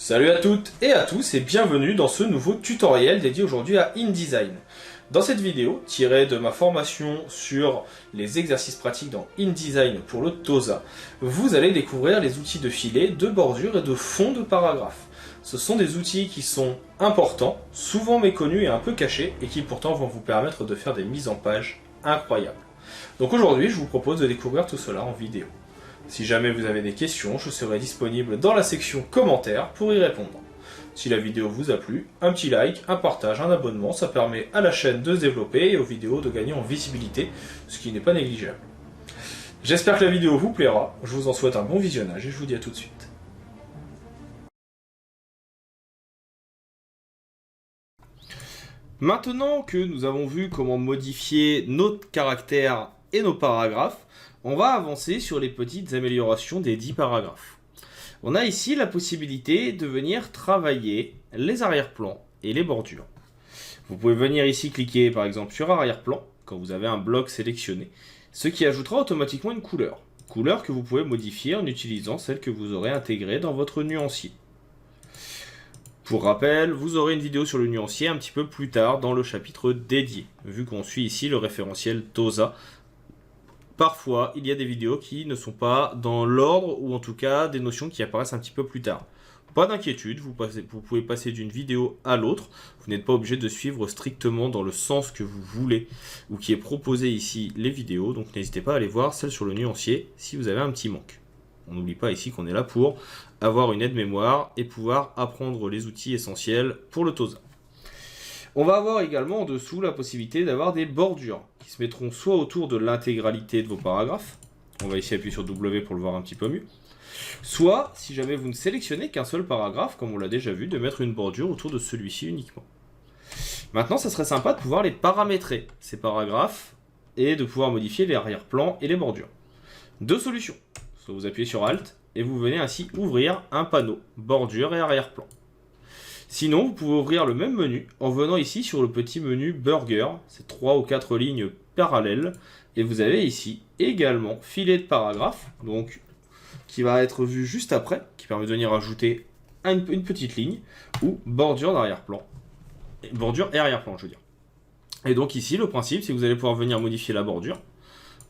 Salut à toutes et à tous et bienvenue dans ce nouveau tutoriel dédié aujourd'hui à InDesign. Dans cette vidéo, tirée de ma formation sur les exercices pratiques dans InDesign pour le TOSA, vous allez découvrir les outils de filet, de bordure et de fond de paragraphe. Ce sont des outils qui sont importants, souvent méconnus et un peu cachés, et qui pourtant vont vous permettre de faire des mises en page incroyables. Donc aujourd'hui, je vous propose de découvrir tout cela en vidéo. Si jamais vous avez des questions, je serai disponible dans la section commentaires pour y répondre. Si la vidéo vous a plu, un petit like, un partage, un abonnement, ça permet à la chaîne de se développer et aux vidéos de gagner en visibilité, ce qui n'est pas négligeable. J'espère que la vidéo vous plaira, je vous en souhaite un bon visionnage et je vous dis à tout de suite. Maintenant que nous avons vu comment modifier nos caractères et nos paragraphes, on va avancer sur les petites améliorations des 10 paragraphes. On a ici la possibilité de venir travailler les arrière-plans et les bordures. Vous pouvez venir ici cliquer par exemple sur arrière-plan quand vous avez un bloc sélectionné, ce qui ajoutera automatiquement une couleur. Couleur que vous pouvez modifier en utilisant celle que vous aurez intégrée dans votre nuancier. Pour rappel, vous aurez une vidéo sur le nuancier un petit peu plus tard dans le chapitre dédié, vu qu'on suit ici le référentiel TOSA. Parfois, il y a des vidéos qui ne sont pas dans l'ordre, ou en tout cas des notions qui apparaissent un petit peu plus tard. Pas d'inquiétude, vous pouvez passer d'une vidéo à l'autre. Vous n'êtes pas obligé de suivre strictement dans le sens que vous voulez, ou qui est proposé ici les vidéos. Donc n'hésitez pas à aller voir celle sur le nuancier si vous avez un petit manque. On n'oublie pas ici qu'on est là pour avoir une aide-mémoire et pouvoir apprendre les outils essentiels pour le TOSA. On va avoir également en dessous la possibilité d'avoir des bordures qui se mettront soit autour de l'intégralité de vos paragraphes, on va ici appuyer sur W pour le voir un petit peu mieux, soit, si jamais vous ne sélectionnez qu'un seul paragraphe, comme on l'a déjà vu, de mettre une bordure autour de celui-ci uniquement. Maintenant, ça serait sympa de pouvoir les paramétrer, ces paragraphes, et de pouvoir modifier les arrière-plans et les bordures. Deux solutions. Soit vous appuyez sur Alt, et vous venez ainsi ouvrir un panneau, bordure et arrière-plan. Sinon, vous pouvez ouvrir le même menu en venant ici sur le petit menu Burger, c'est 3 ou 4 lignes parallèles, et vous avez ici également filet de paragraphe, donc qui va être vu juste après, qui permet de venir ajouter une petite ligne, ou bordure d'arrière-plan, bordure et arrière-plan, je veux dire. Et donc ici, le principe, c'est que vous allez pouvoir venir modifier la bordure.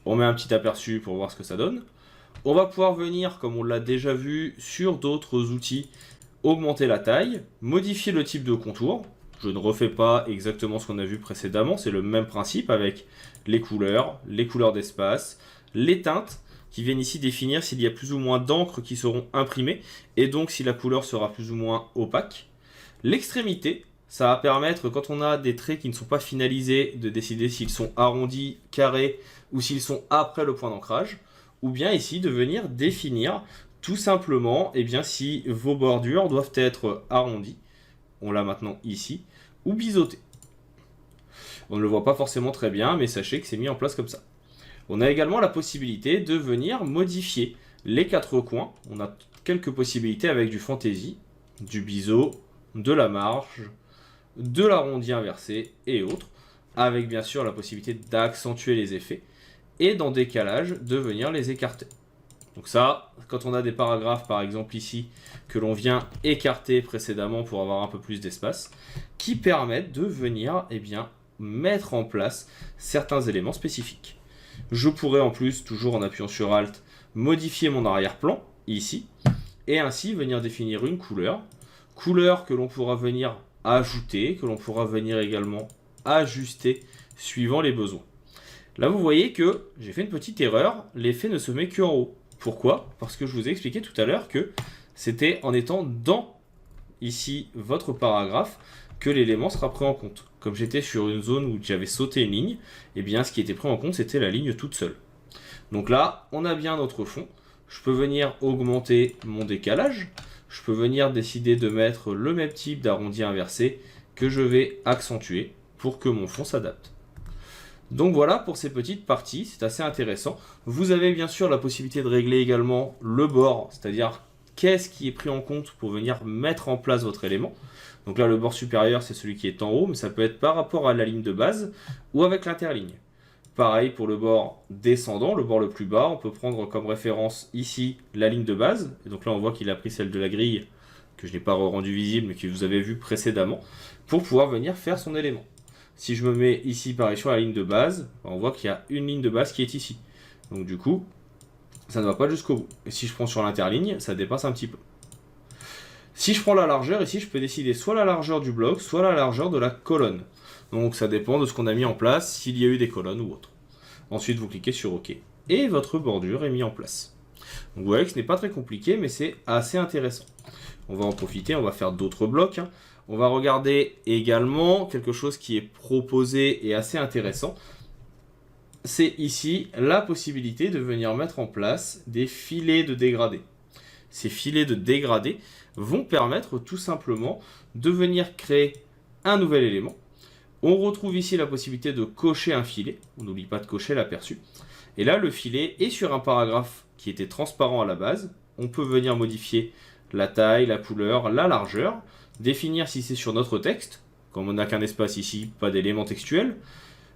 On met un petit aperçu pour voir ce que ça donne. On va pouvoir venir, comme on l'a déjà vu sur d'autres outils, augmenter la taille, modifier le type de contour. Je ne refais pas exactement ce qu'on a vu précédemment, c'est le même principe avec les couleurs d'espace, les teintes qui viennent ici définir s'il y a plus ou moins d'encre qui seront imprimées et donc si la couleur sera plus ou moins opaque. L'extrémité, ça va permettre quand on a des traits qui ne sont pas finalisés de décider s'ils sont arrondis, carrés ou s'ils sont après le point d'ancrage, ou bien ici de venir définir tout simplement, si vos bordures doivent être arrondies, on l'a maintenant ici, ou biseautées. On ne le voit pas forcément très bien, mais sachez que c'est mis en place comme ça. On a également la possibilité de venir modifier les quatre coins. On a quelques possibilités avec du fantaisie, du biseau, de la marge, de l'arrondi inversé et autres, avec bien sûr la possibilité d'accentuer les effets, et dans décalage, de venir les écarter. Donc ça, quand on a des paragraphes par exemple ici, que l'on vient écarter précédemment pour avoir un peu plus d'espace, qui permettent de venir mettre en place certains éléments spécifiques. Je pourrais en plus, toujours en appuyant sur Alt, modifier mon arrière-plan, ici, et ainsi venir définir une couleur que l'on pourra venir ajouter, que l'on pourra venir également ajuster suivant les besoins. Là vous voyez que j'ai fait une petite erreur, l'effet ne se met qu'en haut. Pourquoi? Parce que je vous ai expliqué tout à l'heure que c'était en étant dans ici votre paragraphe que l'élément sera pris en compte. Comme j'étais sur une zone où j'avais sauté une ligne, ce qui était pris en compte c'était la ligne toute seule. Donc là, on a bien notre fond. Je peux venir augmenter mon décalage. Je peux venir décider de mettre le même type d'arrondi inversé que je vais accentuer pour que mon fond s'adapte. Donc voilà pour ces petites parties, c'est assez intéressant. Vous avez bien sûr la possibilité de régler également le bord, c'est-à-dire qu'est-ce qui est pris en compte pour venir mettre en place votre élément. Donc là le bord supérieur c'est celui qui est en haut, mais ça peut être par rapport à la ligne de base ou avec l'interligne. Pareil pour le bord descendant, le bord le plus bas, on peut prendre comme référence ici la ligne de base. Et donc là on voit qu'il a pris celle de la grille que je n'ai pas rendu visible mais que vous avez vu précédemment, pour pouvoir venir faire son élément. Si je me mets ici pareil sur la ligne de base, on voit qu'il y a une ligne de base qui est ici. Donc du coup, ça ne va pas jusqu'au bout. Et si je prends sur l'interligne, ça dépasse un petit peu. Si je prends la largeur, ici je peux décider soit la largeur du bloc, soit la largeur de la colonne. Donc ça dépend de ce qu'on a mis en place, s'il y a eu des colonnes ou autre. Ensuite vous cliquez sur OK. Et votre bordure est mise en place. Donc vous voyez que ce n'est pas très compliqué, mais c'est assez intéressant. On va en profiter, on va faire d'autres blocs. On va regarder également quelque chose qui est proposé et assez intéressant. C'est ici la possibilité de venir mettre en place des filets de dégradé. Ces filets de dégradé vont permettre tout simplement de venir créer un nouvel élément. On retrouve ici la possibilité de cocher un filet. On n'oublie pas de cocher l'aperçu. Et là, le filet est sur un paragraphe qui était transparent à la base. On peut venir modifier la taille, la couleur, la largeur, définir si c'est sur notre texte. Comme on n'a qu'un espace ici, pas d'élément textuel.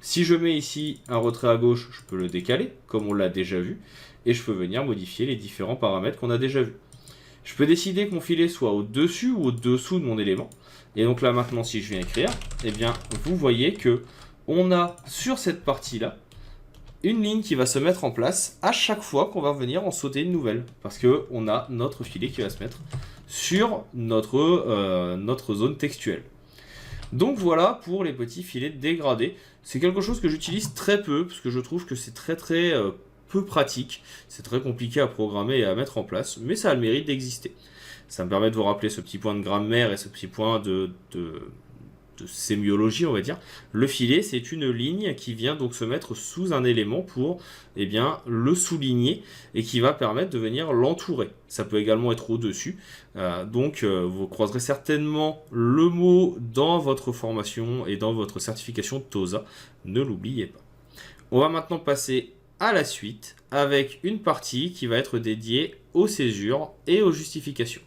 Si je mets ici un retrait à gauche, je peux le décaler, comme on l'a déjà vu. Et je peux venir modifier les différents paramètres qu'on a déjà vus. Je peux décider que mon filet soit au-dessus ou au-dessous de mon élément. Et donc là maintenant, si je viens écrire, eh bien, vous voyez que on a sur cette partie-là une ligne qui va se mettre en place à chaque fois qu'on va venir en sauter une nouvelle. Parce qu'on a notre filet qui va se mettre sur notre zone textuelle. Donc voilà pour les petits filets dégradés. C'est quelque chose que j'utilise très peu, parce que je trouve que c'est très peu pratique. C'est très compliqué à programmer et à mettre en place, mais ça a le mérite d'exister. Ça me permet de vous rappeler ce petit point de grammaire et ce petit point de sémiologie, on va dire. Le filet, c'est une ligne qui vient donc se mettre sous un élément pour le souligner et qui va permettre de venir l'entourer. Ça peut également être au-dessus. Vous croiserez certainement le mot dans votre formation et dans votre certification TOSA. Ne l'oubliez pas. On va maintenant passer à la suite avec une partie qui va être dédiée aux césures et aux justifications.